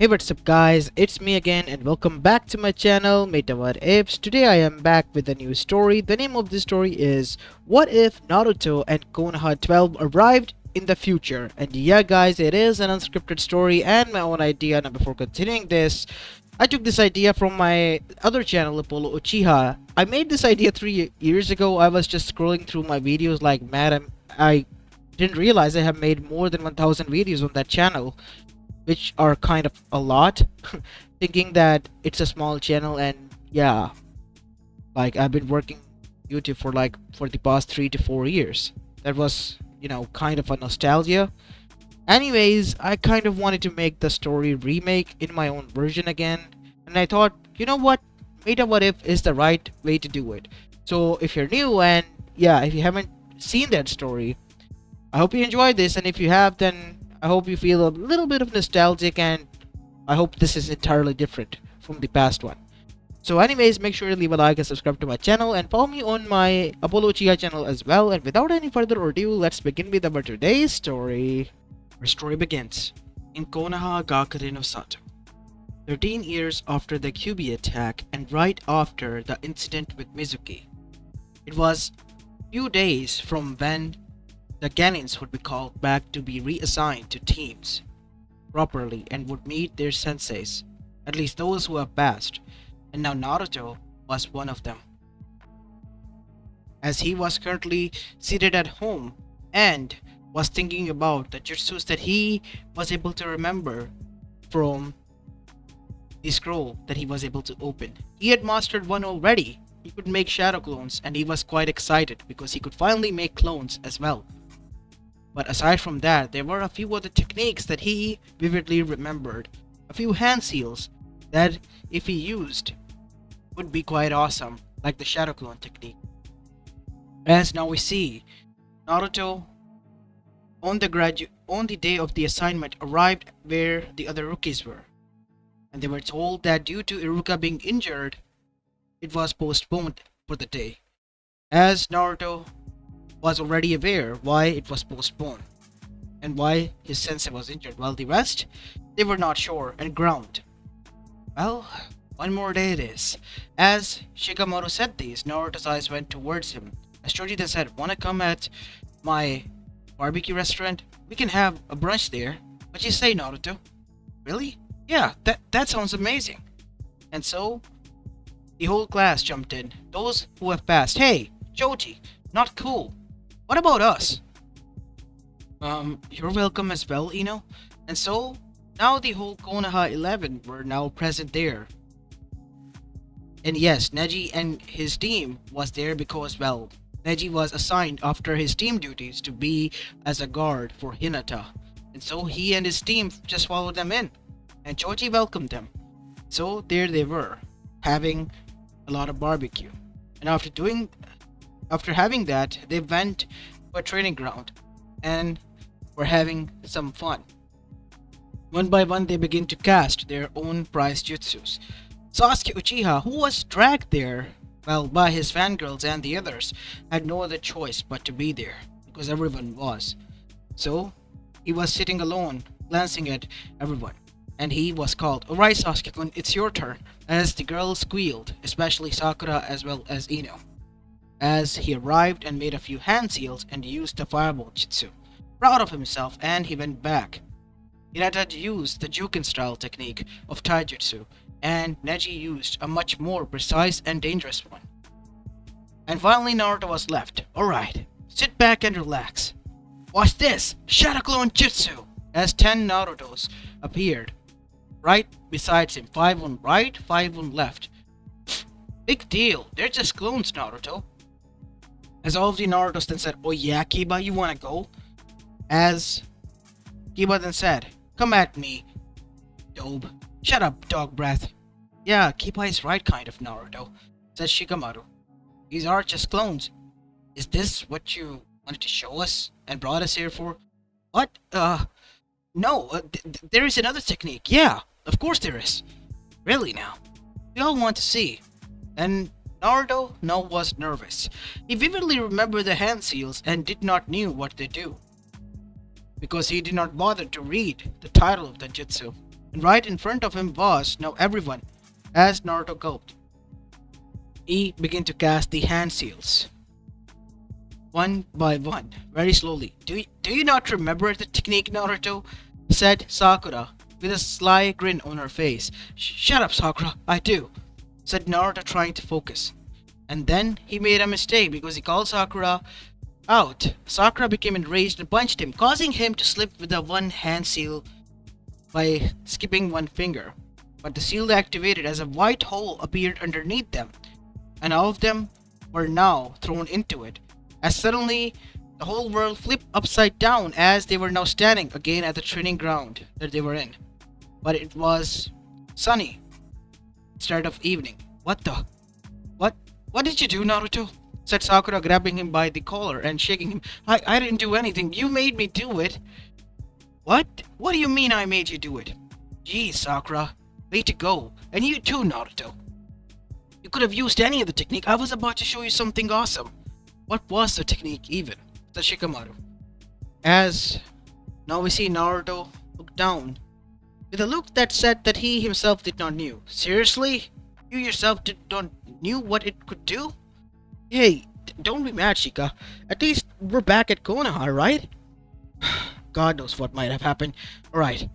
Hey, what's up guys, it's me again and welcome back to my channel Mayta What Ifs. Today I am back with a new story. The name of this story is What If Naruto and Konoha 12 Arrived in the Future. And yeah guys, it is an unscripted story and my own idea. Now before continuing this, I took this idea from my other channel, Apollo Uchiha. I made this idea 3 years ago. I was just scrolling through my videos like mad and I didn't realize I have made more than 1000 videos on that channel, which are kind of a lot. Thinking that it's a small channel, and yeah, like I've been working YouTube for the past 3 to 4 years. That was, kind of a nostalgia. Anyways, I kind of wanted to make the story remake in my own version again, and I thought, you know what, Meta What If is the right way to do it. So if you're new and yeah, if you haven't seen that story, I hope you enjoyed this, and if you have, then I hope you feel a little bit of nostalgic, and I hope this is entirely different from the past one. So anyways, make sure to leave a like and subscribe to my channel and follow me on my Apollo Chia channel as well. And without any further ado, let's begin with our today's story. Our story begins in Konoha Gakure no Sato, 13 years after the QB attack and right after the incident with Mizuki. It was few days from when the Ganins would be called back to be reassigned to teams properly and would meet their senseis, at least those who have passed, and now Naruto was one of them. As he was currently seated at home and was thinking about the jutsus that he was able to remember from the scroll that he was able to open. He had mastered one already. He could make shadow clones, and he was quite excited because he could finally make clones as well. But aside from that, there were a few other techniques that he vividly remembered. A few hand seals that, if he used, would be quite awesome, like the shadow clone technique. As now we see, Naruto on the day of the assignment arrived where the other rookies were, and they were told that due to Iruka being injured, it was postponed for the day. As Naruto was already aware why it was postponed and why his sensei was injured, while the rest, they were not sure and ground. Well, one more day it is. As Shikamaru said these, Naruto's eyes went towards him. As Choji then said, "Wanna come at my barbecue restaurant? We can have a brunch there. What you say, Naruto?" "Really? Yeah, that sounds amazing." And so the whole class jumped in. Those who have passed, "Hey, Choji, not cool. What about us?" You're welcome as well, Ino." And so, now the whole Konoha 11 were now present there. And yes, Neji and his team was there because, well, Neji was assigned after his team duties to be as a guard for Hinata. And so he and his team just followed them in. And Choji welcomed them. So there they were, having a lot of barbecue. And after having that, they went to a training ground and were having some fun. One by one, they began to cast their own prize jutsus. Sasuke Uchiha, who was dragged there, well, by his fangirls and the others, had no other choice but to be there, because everyone was. So, he was sitting alone, glancing at everyone. And he was called, "Alright Sasuke-kun, it's your turn," as the girls squealed, especially Sakura as well as Ino. As he arrived and made a few hand seals and used the fireball jutsu. Proud of himself, and he went back. Hinata used the Juken style technique of taijutsu, and Neji used a much more precise and dangerous one. And finally Naruto was left. "Alright, sit back and relax. Watch this, Shadow Clone Jutsu!" As 10 Narutos appeared right besides him, 5 on right, 5 on left. "Big deal, they're just clones, Naruto." As all of the Narutos then said, "Oh yeah, Kiba, you wanna go?" As Kiba then said, "Come at me, Dobe." "Shut up, dog breath." "Yeah, Kiba is right kind of, Naruto," said Shikamaru. "These are just clones. Is this what you wanted to show us and brought us here for?" "What? No, there is another technique. Yeah, of course there is." "Really now? We all want to see." And Naruto now was nervous. He vividly remembered the hand seals and did not knew what they do, because he did not bother to read the title of the jutsu. And right in front of him was now everyone. As Naruto gulped, he began to cast the hand seals, one by one, very slowly. Do you not remember the technique, Naruto? Said Sakura, with a sly grin on her face. Shut up, Sakura, I do, said Naruto, trying to focus. And then he made a mistake because he called Sakura out. Sakura became enraged and punched him, causing him to slip with a one hand seal by skipping one finger. But the seal activated as a white hole appeared underneath them, and all of them were now thrown into it. As suddenly, the whole world flipped upside down as they were now standing again at the training ground that they were in. But it was sunny instead of evening. What the? What? What did you do, Naruto? Said Sakura, grabbing him by the collar and shaking him. I didn't do anything. You made me do it. What? What do you mean I made you do it? Geez, Sakura. Way to go. And you too, Naruto. You could have used any of the technique. I was about to show you something awesome. What was the technique even? Said Shikamaru. As now we see Naruto look down with a look that said that he himself did not knew. Seriously? You yourself don't knew what it could do? Hey, don't be mad, Shika. At least we're back at Konoha, right? God knows what might have happened. Alright,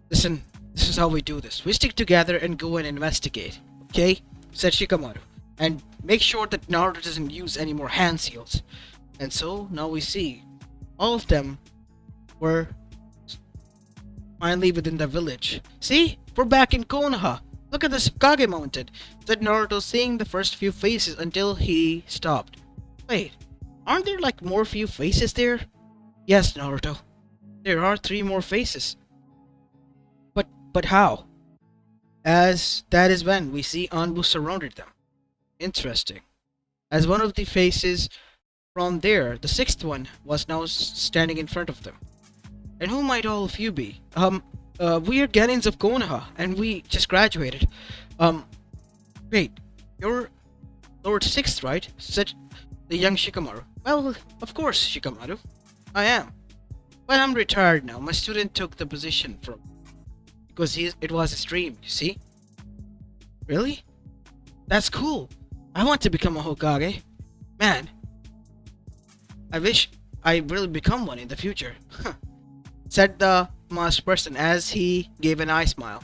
listen, this is how we do this. We stick together and go and investigate, okay? Said Shikamaru. And make sure that Naruto doesn't use any more hand seals. And so, now we see, all of them were finally within the village. See? We're back in Konoha. Look at this Hokage mountain, said Naruto, seeing the first few faces until he stopped. Wait, aren't there like more few faces there? Yes, Naruto. There are 3 more faces. But how? As that is when we see Anbu surrounded them. Interesting. As one of the faces from there, the 6th one was now standing in front of them. And who might all of you be? We are Genins of Konoha, and we just graduated. Wait, you're Lord 6th, right? Said the young Shikamaru. Well, of course, Shikamaru. I am. But I'm retired now. My student took the position from because it was his dream, you see? Really? That's cool. I want to become a Hokage. Man, I wish I really become one in the future. Said the masked person as he gave an eye smile.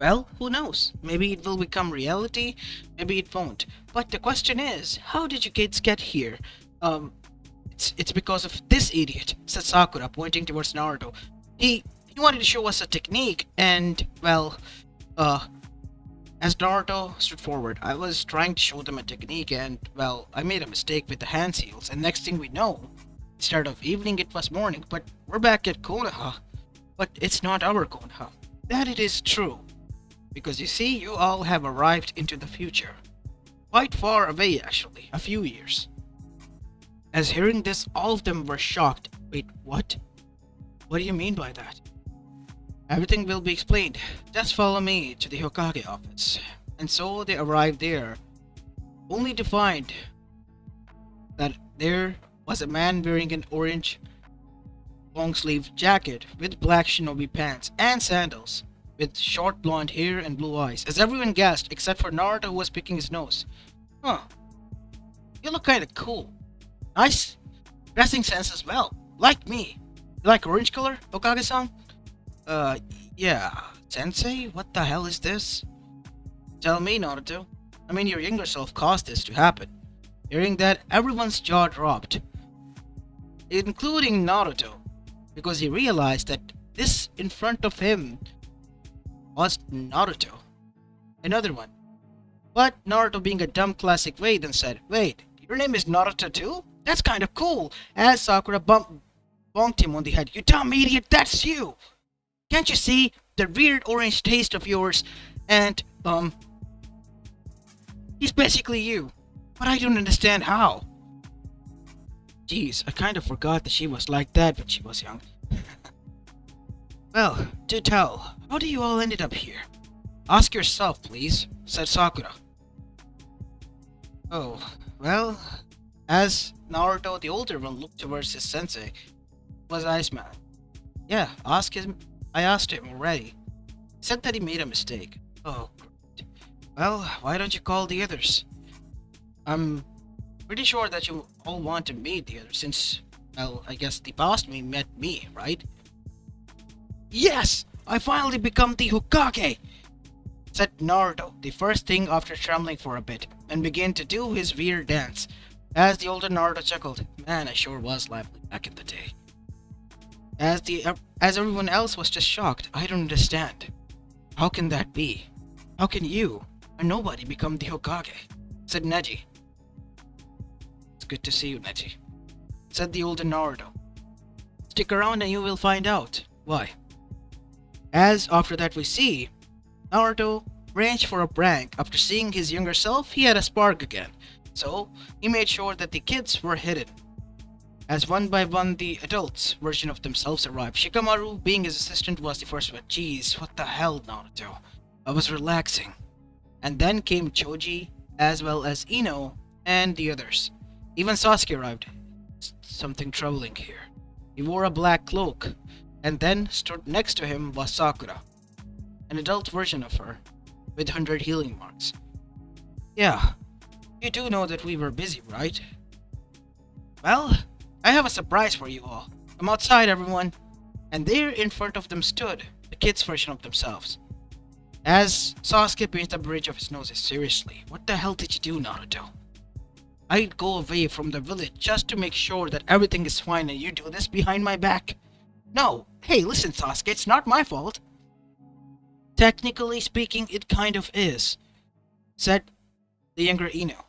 Well, who knows? Maybe it will become reality, maybe it won't. But the question is, how did you kids get here? It's because of this idiot, said Sakura, pointing towards Naruto. He wanted to show us a technique, and, well, as Naruto stood forward, I was trying to show them a technique, and, well, I made a mistake with the hand seals, and next thing we know, instead of evening it was morning, but we're back at Konoha. But it's not our Konoha. That it is true. Because you see, you all have arrived into the future. Quite far away, actually, a few years. As hearing this, all of them were shocked. Wait, what? What do you mean by that? Everything will be explained. Just follow me to the Hokage office. And so they arrived there, only to find that there was a man wearing an orange long-sleeved jacket with black shinobi pants and sandals, with short blonde hair and blue eyes, as everyone gasped except for Naruto, who was picking his nose. Huh. You look kinda cool. Nice dressing sense as well. Like me. You like orange color, Hokage-san? Yeah. Sensei? What the hell is this? Tell me, Naruto. I mean, your younger self caused this to happen. Hearing that, everyone's jaw dropped, including Naruto, because he realized that this in front of him was Naruto. Another one. But Naruto, being a dumb classic way, then said, Wait, your name is Naruto too? That's kind of cool. As Sakura bonked him on the head. You dumb idiot, that's you! Can't you see the weird orange taste of yours? And, he's basically you. But I don't understand how. Jeez, I kind of forgot that she was like that when she was young. Well, do tell, how do you all ended up here? Ask yourself, please, said Sakura. Oh, well, as Naruto, the older one, looked towards his sensei, was Iceman. Yeah, ask him. I asked him already. He said that he made a mistake. Oh, great. Well, why don't you call the others? I'm pretty sure that you all want to meet the others since, well, I guess the past me met me, right? Yes! I finally become the Hokage! Said Naruto, the first thing after trembling for a bit, and began to do his weird dance. As the older Naruto chuckled, man, I sure was lively back in the day. As everyone else was just shocked, I don't understand. How can that be? How can you, a nobody, become the Hokage? Said Neji. It's good to see you, Neji. Said the older Naruto. Stick around and you will find out. Why? As after that we see, Naruto arranged for a prank. After seeing his younger self, he had a spark again. So, he made sure that the kids were hidden. As one by one the adults' version of themselves arrived, Shikamaru, being his assistant, was the first one. Jeez, what the hell, Naruto? I was relaxing. And then came Choji, as well as Ino, and the others. Even Sasuke arrived. Something troubling here. He wore a black cloak, and then stood next to him was Sakura, an adult version of her, with 100 healing marks. Yeah, you do know that we were busy, right? Well, I have a surprise for you all. Come outside, everyone. And there in front of them stood the kids' version of themselves. As Sasuke pinched the bridge of his nose, seriously, what the hell did you do, Naruto? I'd go away from the village just to make sure that everything is fine and you do this behind my back? No, hey, listen, Sasuke, it's not my fault. Technically speaking, it kind of is, said the younger Ino.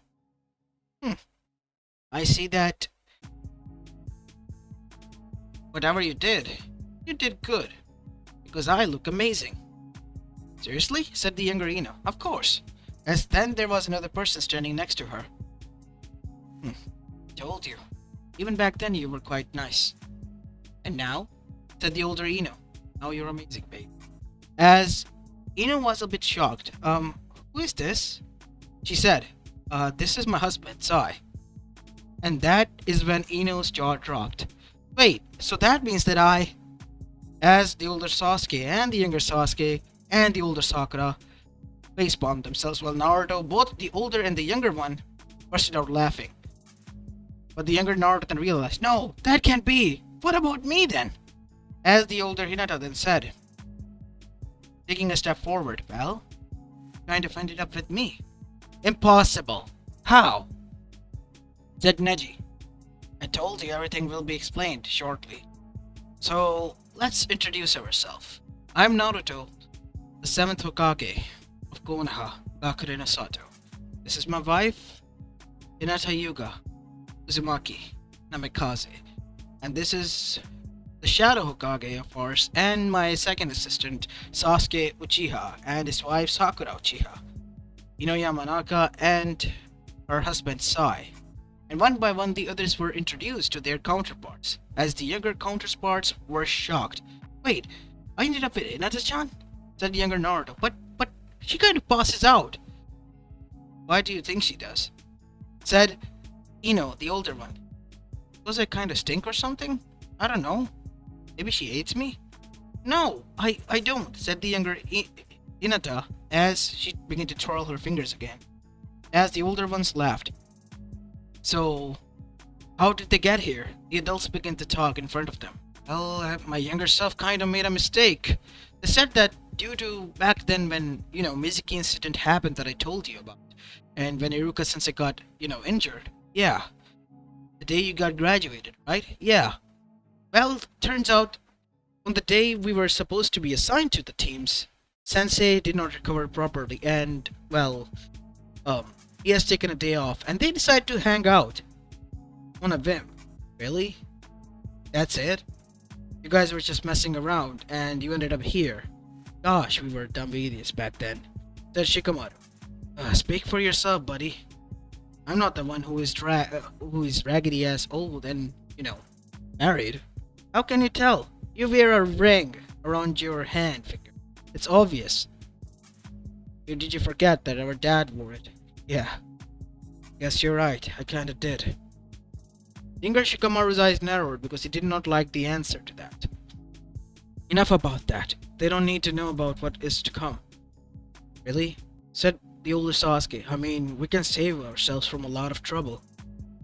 I see that whatever you did good, because I look amazing. Seriously? Said the younger Ino. Of course. As then there was another person standing next to her. Told you. Even back then you were quite nice. And now? Said the older Ino. Now you're amazing, babe. As Ino was a bit shocked. Who is this? She said, this is my husband, Sai. And that is when Ino's jaw dropped. Wait, so that means that as the older Sasuke and the younger Sasuke and the older Sakura facepalmed themselves while Naruto, both the older and the younger one, bursted out laughing. But the younger Naruto then realized, no, that can't be. What about me then? As the older Hinata then said, taking a step forward, well, kind of ended up with me. Impossible. How? Said Neji. I told you everything will be explained shortly. So, let's introduce ourselves. I'm Naruto, the 7th Hokage of Konoha, Gakure no Sato. This is my wife, Hinata Yuga Uzumaki Namikaze. And this is the Shadow Hokage of ours, and my second assistant, Sasuke Uchiha, and his wife, Sakura Uchiha, Ino Yamanaka, and her husband, Sai. And one by one the others were introduced to their counterparts, as the younger counterparts were shocked. Wait, I ended up with Hinata-chan? Said the younger Naruto. But she kind of passes out. Why do you think she does? Said Ino, the older one. Does I kind of stink or something? I don't know. Maybe she hates me? No, I don't, said the younger Hinata as she began to twirl her fingers again. As the older ones laughed. So, how did they get here? The adults began to talk in front of them. Well, my younger self kind of made a mistake. They said that due to back then when, Mizuki incident happened that I told you about. And when Iruka sensei got, injured. Yeah. The day you got graduated, right? Yeah. Well, turns out, on the day we were supposed to be assigned to the teams, Sensei did not recover properly and, he has taken a day off and they decided to hang out on a whim. Really? That's it? You guys were just messing around and you ended up here. Gosh, we were dumb idiots back then. Said Shikamaru. Speak for yourself, buddy. I'm not the one who is raggedy ass old and, married. How can you tell? You wear a ring around your hand finger. It's obvious. Did you forget that our dad wore it? Yeah. Guess you're right. I kinda did. Younger Shikamaru's eyes narrowed because he did not like the answer to that. Enough about that. they don't need to know about what is to come. Really? Said the older Sasuke. I mean, we can save ourselves from a lot of trouble.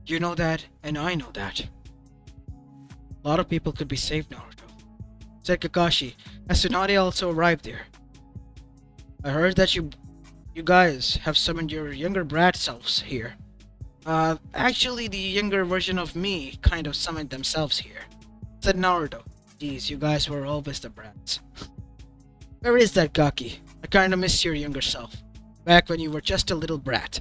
You know that, and I know that. A lot of people could be saved, Naruto. Said Kakashi, as Tsunade also arrived there. I heard that you guys have summoned your younger brat selves here. Actually, the younger version of me kind of summoned themselves here. Said Naruto. Geez, you guys were always the brats. Where is that Gaki? I kinda miss your younger self. Back when you were just a little brat.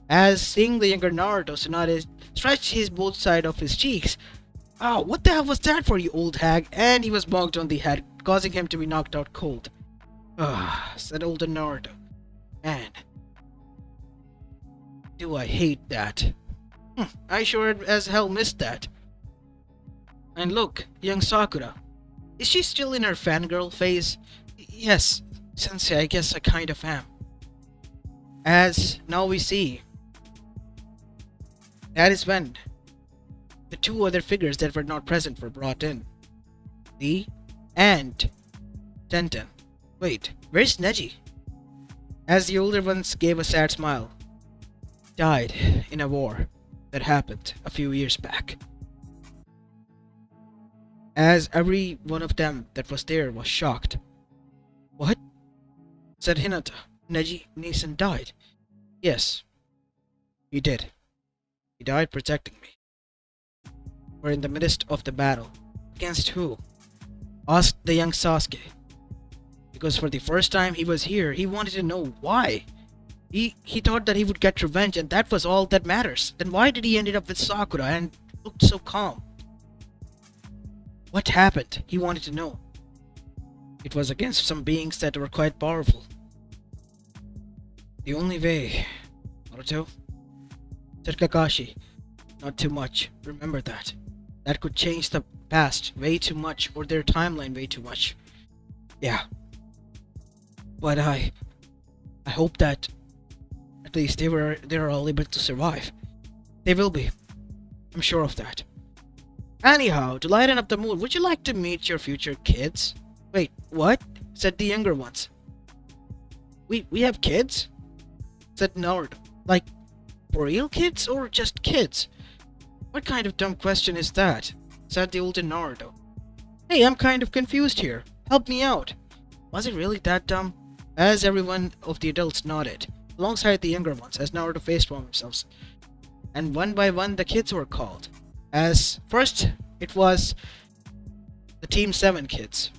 As seeing the younger Naruto, Tsunade stretched his both sides of his cheeks. Oh, what the hell was that for, you old hag? And he was bonked on the head, causing him to be knocked out cold. Ah, said older Naruto. Man, do I hate that. I sure as hell missed that. And look, young Sakura. Is she still in her fangirl phase? Yes, Sensei, I guess I kind of am. As now we see, that is when the two other figures that were not present were brought in. Lee and Tenten. Wait, where's Neji? As the older ones gave a sad smile. Died in a war that happened a few years back. As every one of them that was there was shocked. What? Said Hinata. Neji Neeson died. Yes, he did. He died protecting me. We're in the midst of the battle. Against who? Asked the young Sasuke. Because for the first time he was here, he wanted to know why. He thought that he would get revenge and that was all that matters. Then why did he end up with Sakura and looked so calm? What happened? He wanted to know. It was against some beings that were quite powerful. The only way, Naruto, said Kakashi. Not too much. Remember that. That could change the past way too much or their timeline way too much. Yeah. But I hope that at least they are all able to survive. They will be. I'm sure of that. Anyhow, to lighten up the mood, would you like to meet your future kids? Wait, what? Said the younger ones. We have kids? Said Naruto. Like, for real kids or just kids? What kind of dumb question is that? Said the older Naruto. Hey, I'm kind of confused here. Help me out. Was it really that dumb? As every one of the adults nodded, alongside the younger ones, as Naruto face-palmed themselves. And one by one the kids were called. As first, it was the Team 7 kids.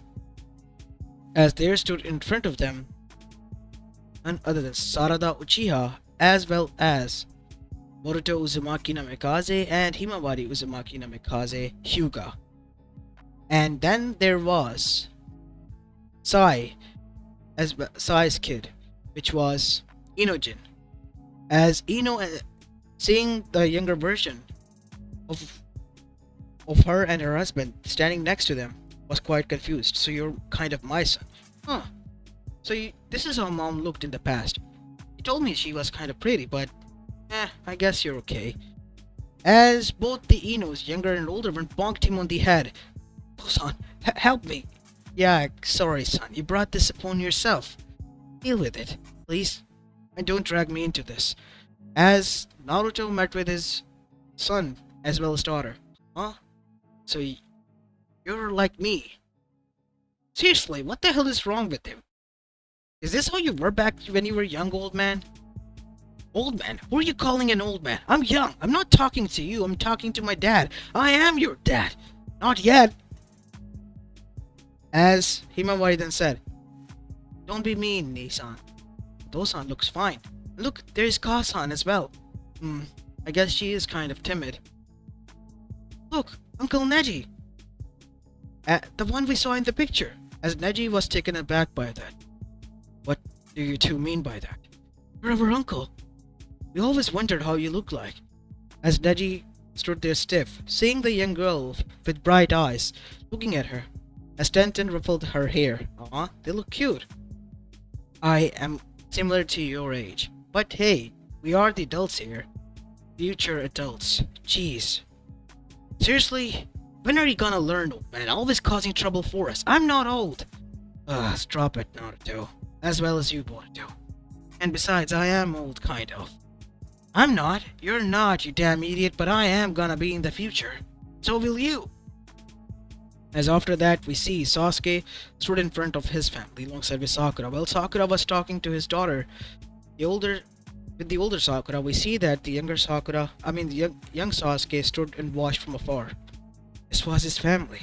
As there stood in front of them none other than Sarada Uchiha, as well as Boruto Uzumaki Namikaze and Himawari Uzumaki Namikaze Hyuga. And then there was Sai, as Sai's kid, which was Inojin. As Ino, seeing the younger version of her and her husband standing next to them, was quite confused. So you're kind of my son. Huh. So this is how mom looked in the past. He told me she was kind of pretty, but I guess you're okay. As both the Inos, younger and older one, bonked him on the head. Oh, son, help me. Yeah, sorry son, you brought this upon yourself. Deal with it, please. And don't drag me into this. As Naruto met with his son as well as daughter. Huh? So you're like me. Seriously, what the hell is wrong with him? Is this how you were back when you were young, old man? Old man? Who are you calling an old man? I'm young. I'm not talking to you. I'm talking to my dad. I am your dad. Not yet. As Himawari then said, don't be mean, Nisan. Dosan looks fine. Look, there's Kasan as well. I guess she is kind of timid. Look, Uncle Neji. The one we saw in the picture. As Neji was taken aback by that. What do you two mean by that? You're our uncle. We always wondered how you look like. As Neji stood there stiff, seeing the young girl with bright eyes, looking at her. As Tenten ruffled her hair. They look cute. I am similar to your age. But hey, we are the adults here. Future adults. Jeez. Seriously? When are you gonna learn, old man? Always causing trouble for us. I'm not old. Drop it, Naruto. As well as you, Boruto. And besides, I am old, kind of. I'm not. You're not, you damn idiot, but I am gonna be in the future. So will you. As after that, we see Sasuke stood in front of his family alongside with Sakura. While Sakura was talking to his daughter, with the older Sakura, we see that the younger Sakura, the young Sasuke stood and watched from afar. This was his family,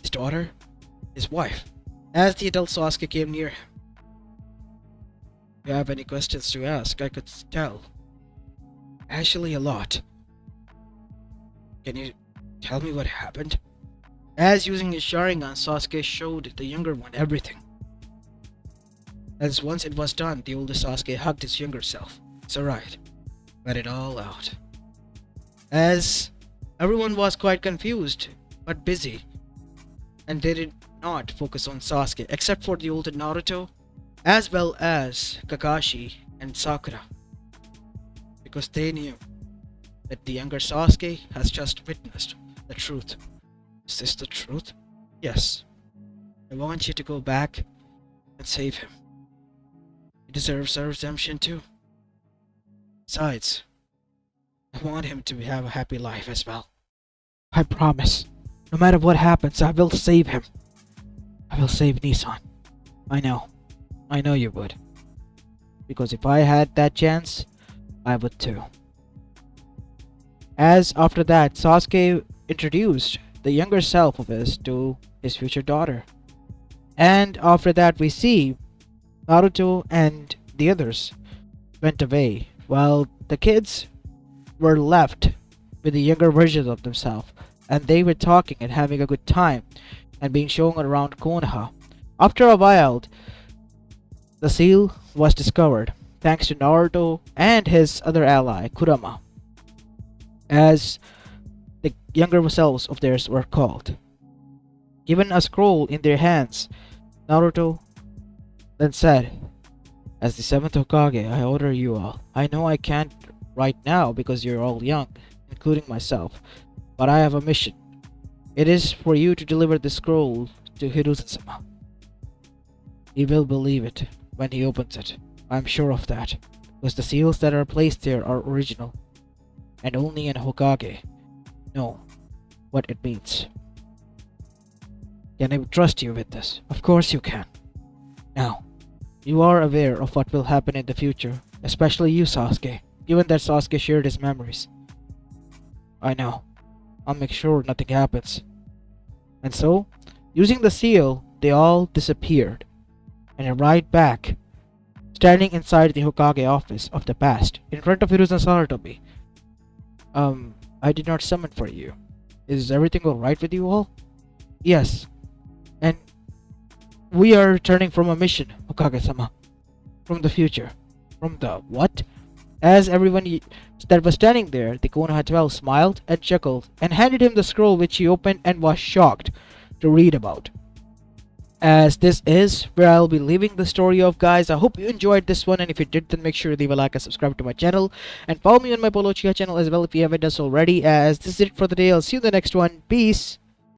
his daughter, his wife. As the adult Sasuke came near him, if you have any questions to ask, I could tell. Actually, a lot. Can you tell me what happened? As using his Sharingan, Sasuke showed the younger one everything. As once it was done, the older Sasuke hugged his younger self. It's alright. Let it all out. As everyone was quite confused, but busy, and they did not focus on Sasuke, except for the older Naruto, as well as Kakashi and Sakura, because they knew that the younger Sasuke has just witnessed the truth. Is this the truth? Yes. I want you to go back and save him. He deserves a redemption too. Besides, I want him to have a happy life as well. I promise. No matter what happens, I will save him. I will save Nissan. I know. I know you would. Because if I had that chance, I would too. As after that, Sasuke introduced the younger self of his to his future daughter. And after that, we see Naruto and the others went away, while the kids were left with the younger versions of themselves, and they were talking and having a good time and being shown around Konoha. After a while, the seal was discovered thanks to Naruto and his other ally, Kurama, as the younger selves of theirs were called. Given a scroll in their hands, Naruto then said, "As the 7th Hokage, I order you all. I know I can't right now because you're all young, including myself, but I have a mission. It is for you to deliver the scroll to Hiruzen-sama. He will believe it when he opens it. I'm sure of that, because the seals that are placed there are original, and only an Hokage know what it means. Can I trust you with this? Of course you can. Now, you are aware of what will happen in the future, especially you, Sasuke, given that Sasuke shared his memories. I know. I'll make sure nothing happens." And so, using the seal, they all disappeared and arrived back, standing inside the Hokage office of the past, in front of Hiruzen Sarutobi. I did not summon for you. Is everything alright with you all? Yes. And we are returning from a mission, Hokage-sama. From the future. From the what? As everyone that was standing there, the Konoha 12 smiled and chuckled and handed him the scroll, which he opened and was shocked to read about. As this is where I'll be leaving the story of, guys. I hope you enjoyed this one, and if you did, then make sure to leave a like and subscribe to my channel, and follow me on my Polo Chia channel as well if you haven't done so already. As this is it for the day. I'll see you in the next one. Peace.